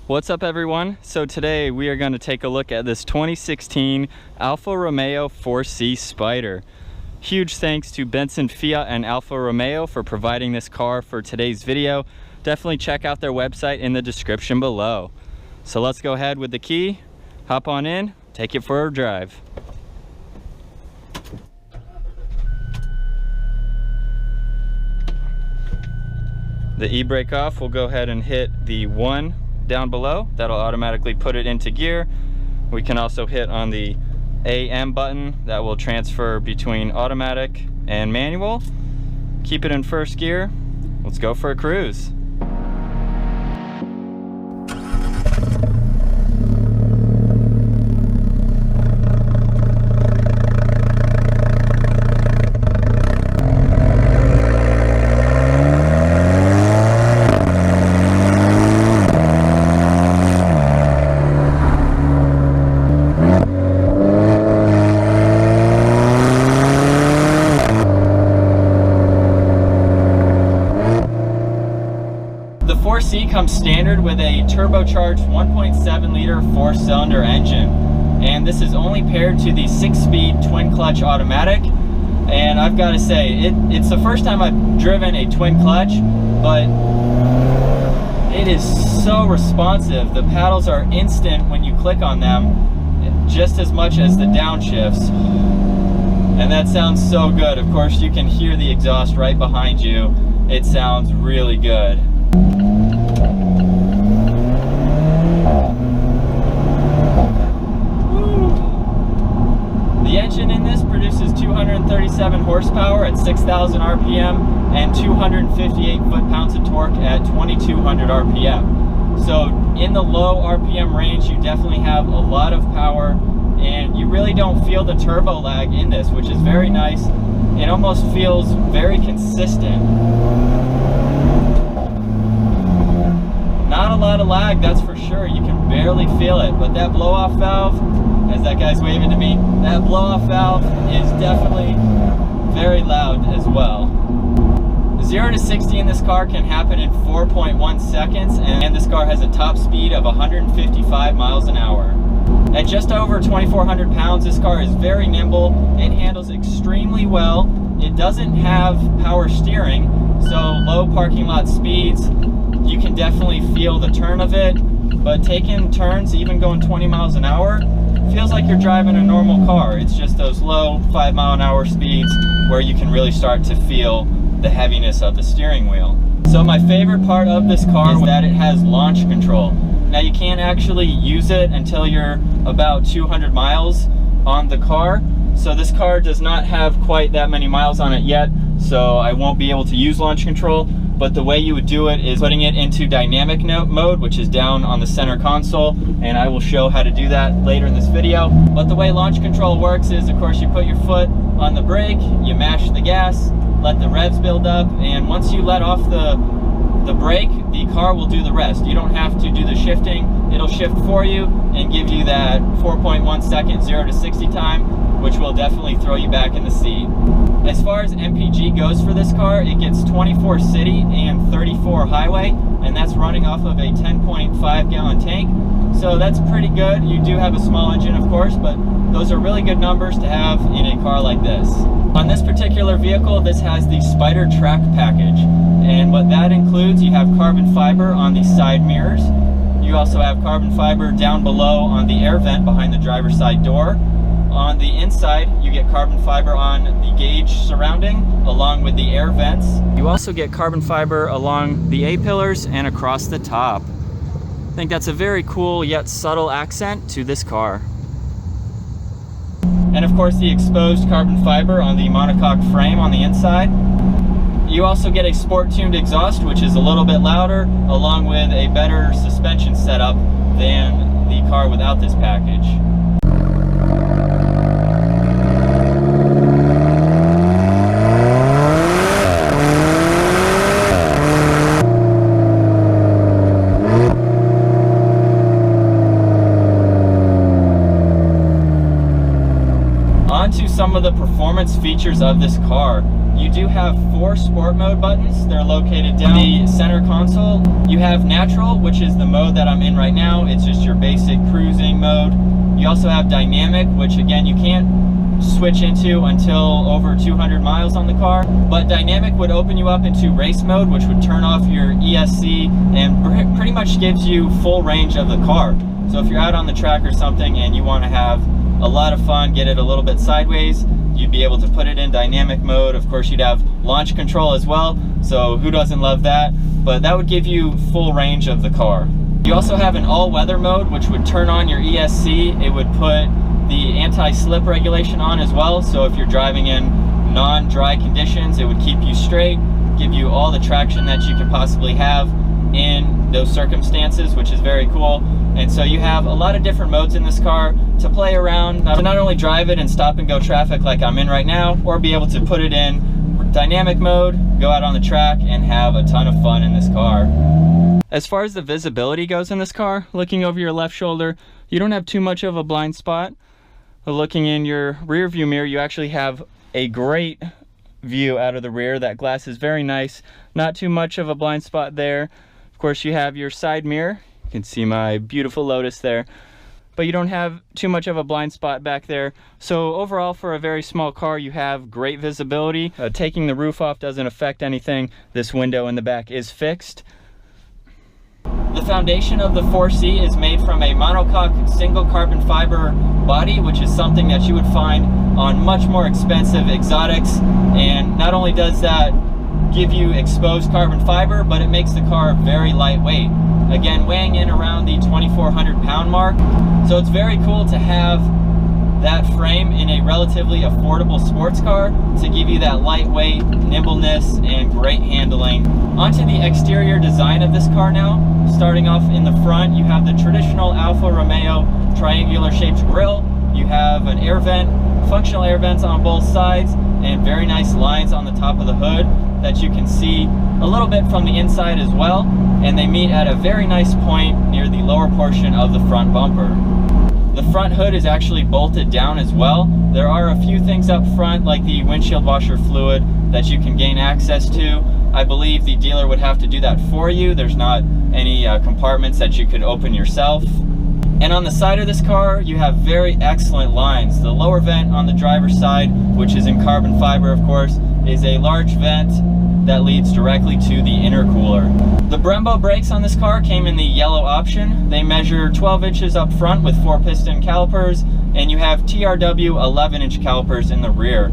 What's up everyone? So today we are going to take a look at this 2016 Alfa Romeo 4C Spider. Huge thanks to Benson Fiat and Alfa Romeo for providing this car for today's video. Definitely check out their website in the description below. So let's go ahead with the key, hop on in, take it for a drive. The e-brake off, we'll go ahead and hit the 1 down below. That'll automatically put it into gear. We can also hit on the AM button that will transfer between automatic and manual. Keep it in first gear. Let's go for a cruise. The 4C comes standard with a turbocharged 1.7 liter 4-cylinder engine, and this is only paired to the 6-speed twin clutch automatic. And I've got to say, it's the first time I've driven a twin clutch, but it is so responsive. The paddles are instant when you click on them, just as much as the downshifts, and that sounds so good. Of course, you can hear the exhaust right behind you. It sounds really good. The engine in this produces 237 horsepower at 6,000 RPM and 258 foot-pounds of torque at 2,200 RPM. So in the low RPM range, you definitely have a lot of power, and you really don't feel the turbo lag in this, which is very nice. It almost feels very consistent. Not a lot of lag, that's for sure. You can barely feel it, but that blow-off valve, as that guy's waving to me, that blow-off valve is definitely very loud as well. 0 to 60 in this car can happen in 4.1 seconds, and this car has a top speed of 155 miles an hour. At just over 2,400 pounds, this car is very nimble. It handles extremely well. It doesn't have power steering, so low parking lot speeds, you can definitely feel the turn of it, but taking turns, even going 20 miles an hour, feels like you're driving a normal car. It's just those low 5 mile an hour speeds where you can really start to feel the heaviness of the steering wheel. So my favorite part of this car is that it has launch control. Now you can't actually use it until you're about 200 miles on the car. So this car does not have quite that many miles on it yet, so I won't be able to use launch control. But the way you would do it is putting it into dynamic mode, which is down on the center console, and I will show how to do that later in this video. But the way launch control works is, of course, you put your foot on the brake, you mash the gas, let the revs build up, and once you let off the brake, the car will do the rest. You don't have to do the shifting. It'll shift for you and give you that 4.1 second 0 to 60 time, which will definitely throw you back in the seat. As far as MPG goes for this car, it gets 24 city and 34 highway, and that's running off of a 10.5 gallon tank. So that's pretty good. You do have a small engine, of course, but those are really good numbers to have in a car like this. On this particular vehicle, this has the Spider Track package, and what that includes, you have carbon fiber on the side mirrors. You also have carbon fiber down below on the air vent behind the driver's side door. On the inside, you get carbon fiber on the gauge surrounding, along with the air vents. You also get carbon fiber along the A-pillars and across the top. I think that's a very cool yet subtle accent to this car. And of course, the exposed carbon fiber on the monocoque frame on the inside. You also get a sport-tuned exhaust, which is a little bit louder, along with a better suspension setup than the car without this package. On to some of the performance features of this car. You do have 4 sport mode buttons. They're located down the center console. You have natural, which is the mode that I'm in right now. It's just your basic cruising mode. You also have dynamic, which again, you can't switch into until over 200 miles on the car. But dynamic would open you up into race mode, which would turn off your ESC and pretty much gives you full range of the car. So if you're out on the track or something and you want to have a lot of fun, get it a little bit sideways, you'd be able to put it in dynamic mode. Of course, you'd have launch control as well, so who doesn't love that? But that would give you full range of the car. You also have an all-weather mode, which would turn on your ESC. It would put the anti-slip regulation on as well, so if you're driving in non-dry conditions, it would keep you straight, give you all the traction that you could possibly have in those circumstances, which is very cool. And so you have a lot of different modes in this car to play around, to not only drive it in stop and go traffic like I'm in right now, or be able to put it in dynamic mode, go out on the track and have a ton of fun in this car. As far as the visibility goes in this car, looking over your left shoulder, you don't have too much of a blind spot. Looking in your rear view mirror, you actually have a great view out of the rear. That glass is very nice, not too much of a blind spot there. Of course, you have your side mirror. You can see my beautiful Lotus there, but you don't have too much of a blind spot back there. So overall, for a very small car, you have great visibility. Taking the roof off doesn't affect anything. This window in the back is fixed. The foundation of the 4C is made from a monocoque single carbon fiber body, which is something that you would find on much more expensive exotics. And not only does that give you exposed carbon fiber, but it makes the car very lightweight. Again, weighing in around the 2,400 pound mark. So it's very cool to have that frame in a relatively affordable sports car to give you that lightweight, nimbleness, and great handling. Onto the exterior design of this car now. Starting off in the front, you have the traditional Alfa Romeo triangular shaped grille. You have an air vent, functional air vents on both sides, and very nice lines on the top of the hood that you can see a little bit from the inside as well. And they meet at a very nice point near the lower portion of the front bumper. The front hood is actually bolted down as well. There are a few things up front, like the windshield washer fluid, that you can gain access to. I believe the dealer would have to do that for you. There's not any compartments that you could open yourself. And on the side of this car, you have very excellent lines. The lower vent on the driver's side, which is in carbon fiber, of course, is a large vent that leads directly to the intercooler. The Brembo brakes on this car came in the yellow option. They measure 12 inches up front with 4 piston calipers, and you have TRW 11-inch calipers in the rear.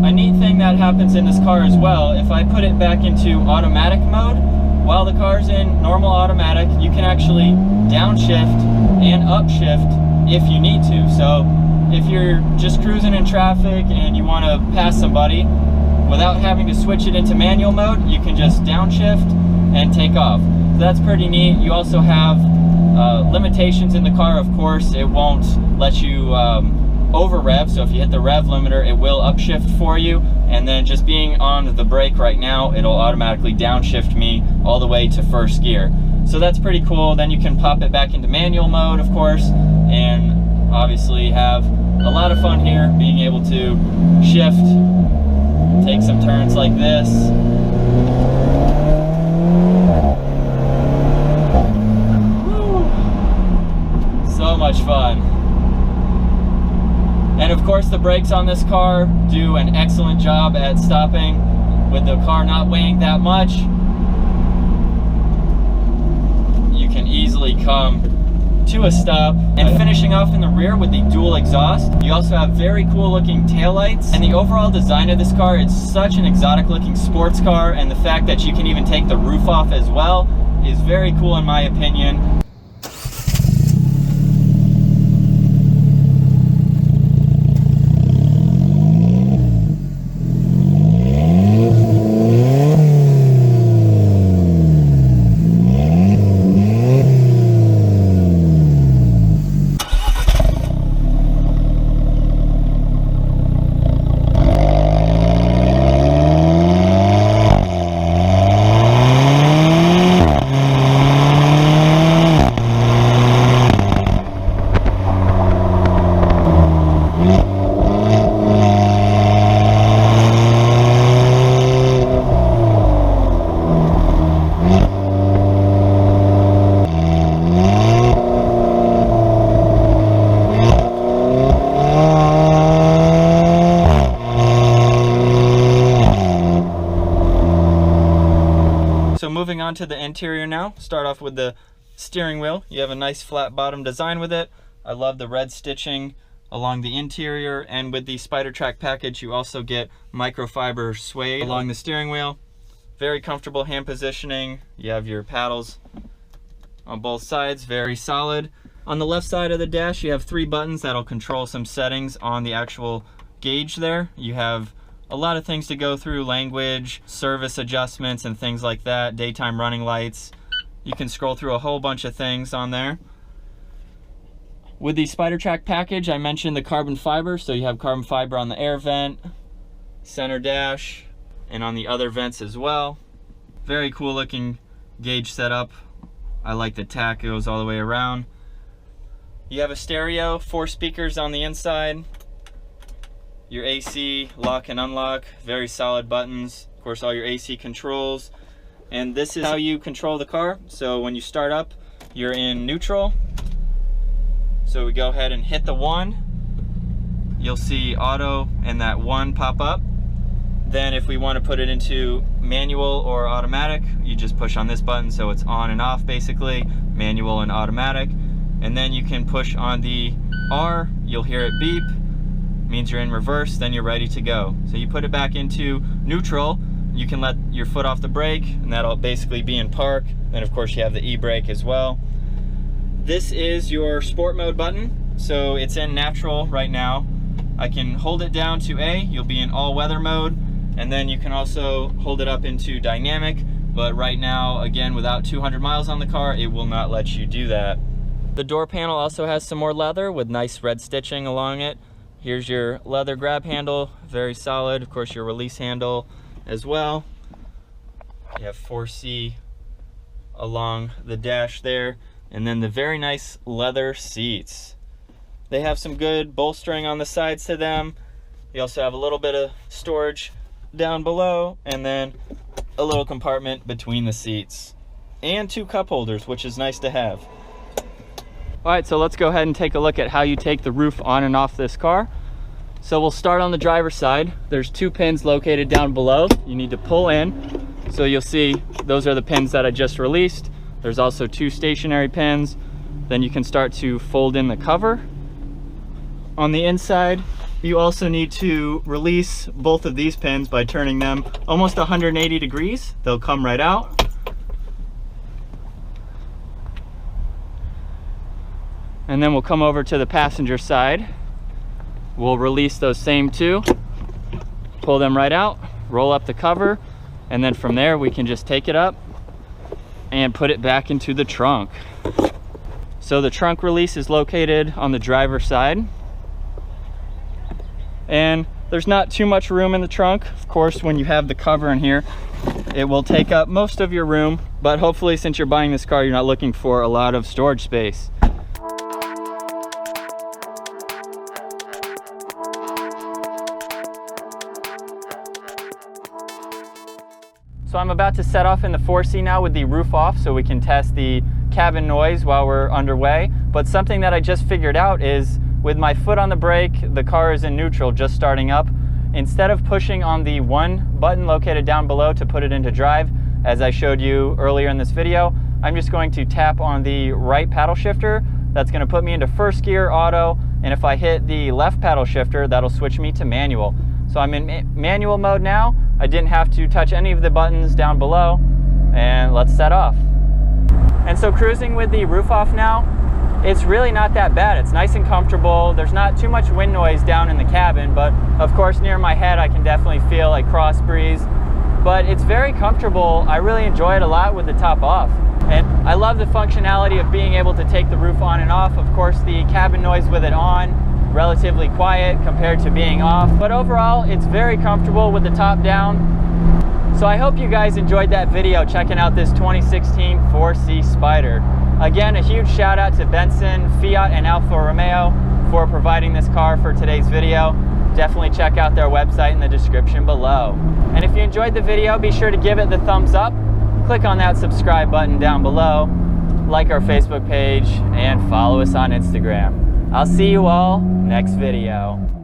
A neat thing that happens in this car as well, if I put it back into automatic mode, while the car's in normal automatic, you can actually downshift and upshift if you need to. So if you're just cruising in traffic and you want to pass somebody, without having to switch it into manual mode, you can just downshift and take off. So that's pretty neat. You also have limitations in the car, of course. It won't let you over rev, so if you hit the rev limiter, it will upshift for you. And then just being on the brake right now, it'll automatically downshift me all the way to first gear. So that's pretty cool. Then you can pop it back into manual mode, of course, and obviously have a lot of fun here, being able to shift, take some turns like this. Woo. So much fun. And of course, the brakes on this car do an excellent job at stopping with the car not weighing that much. You can easily come to a stop. And finishing off in the rear with the dual exhaust, you also have very cool looking taillights. And the overall design of this car is such an exotic looking sports car, and the fact that you can even take the roof off as well is very cool in my opinion. on to the interior now. Start off with the steering wheel. You have a nice flat bottom design with it. I love the red stitching along the interior, and with the Spider Track package you also get microfiber suede along the steering wheel. Very comfortable hand positioning. You have your paddles on both sides, very solid. On the left side of the dash you have 3 buttons that'll control some settings on the actual gauge there. You have a lot of things to go through, language, service adjustments and things like that, daytime running lights. You can scroll through a whole bunch of things on there. With the Spider Track package, I mentioned the carbon fiber, so you have carbon fiber on the air vent, center dash, and on the other vents as well. Very cool looking gauge setup. I like the tack, it goes all the way around. You have a stereo, 4 speakers on the inside, your AC, lock and unlock, very solid buttons, of course all your AC controls. And this is how you control the car. So when you start up, you're in neutral. So we go ahead and hit the 1. You'll see auto and that 1 pop up. Then if we want to put it into manual or automatic, you just push on this button, so it's on and off basically, manual and automatic. And then you can push on the R, you'll hear it beep, means you're in reverse, then you're ready to go. So you put it back into neutral, you can let your foot off the brake, and that'll basically be in park. Then of course you have the e-brake as well. This is your sport mode button, so it's in natural right now. I can hold it down to A, you'll be in all weather mode, and then you can also hold it up into dynamic, but right now, again, without 200 miles on the car, it will not let you do that. The door panel also has some more leather with nice red stitching along it. Here's your leather grab handle, very solid. Of course, your release handle as well. You have 4C along the dash there. And then the very nice leather seats. They have some good bolstering on the sides to them. You also have a little bit of storage down below, and then a little compartment between the seats. And 2 cup holders, which is nice to have. All right, so let's go ahead and take a look at how you take the roof on and off this car. So we'll start on the driver's side. There's 2 pins located down below. You need to pull in. So you'll see those are the pins that I just released. There's also 2 stationary pins. Then you can start to fold in the cover. On the inside, you also need to release both of these pins by turning them almost 180 degrees. They'll come right out. And then we'll come over to the passenger side. We'll release those same 2, pull them right out, roll up the cover, and then from there we can just take it up and put it back into the trunk. So the trunk release is located on the driver's side. And there's not too much room in the trunk. Of course, when you have the cover in here, it will take up most of your room, but hopefully since you're buying this car, you're not looking for a lot of storage space. So I'm about to set off in the 4C now with the roof off so we can test the cabin noise while we're underway. But something that I just figured out is with my foot on the brake, the car is in neutral, just starting up. Instead of pushing on the 1 button located down below to put it into drive, as I showed you earlier in this video, I'm just going to tap on the right paddle shifter. That's going to put me into first gear, auto, and if I hit the left paddle shifter, that'll switch me to manual. So I'm in manual mode now. I didn't have to touch any of the buttons down below, and let's set off. And so cruising with the roof off now, it's really not that bad. It's nice and comfortable. There's not too much wind noise down in the cabin, but of course near my head I can definitely feel like cross breeze. But it's very comfortable. I really enjoy it a lot with the top off. And I love the functionality of being able to take the roof on and off. Of course, the cabin noise with it on, relatively quiet compared to being off. But overall, it's very comfortable with the top down. So I hope you guys enjoyed that video checking out this 2016 4C Spider. Again, a huge shout out to Benson, Fiat, and Alfa Romeo for providing this car for today's video. Definitely check out their website in the description below. And if you enjoyed the video, be sure to give it the thumbs up, click on that subscribe button down below, like our Facebook page, and follow us on Instagram. I'll see you all next video.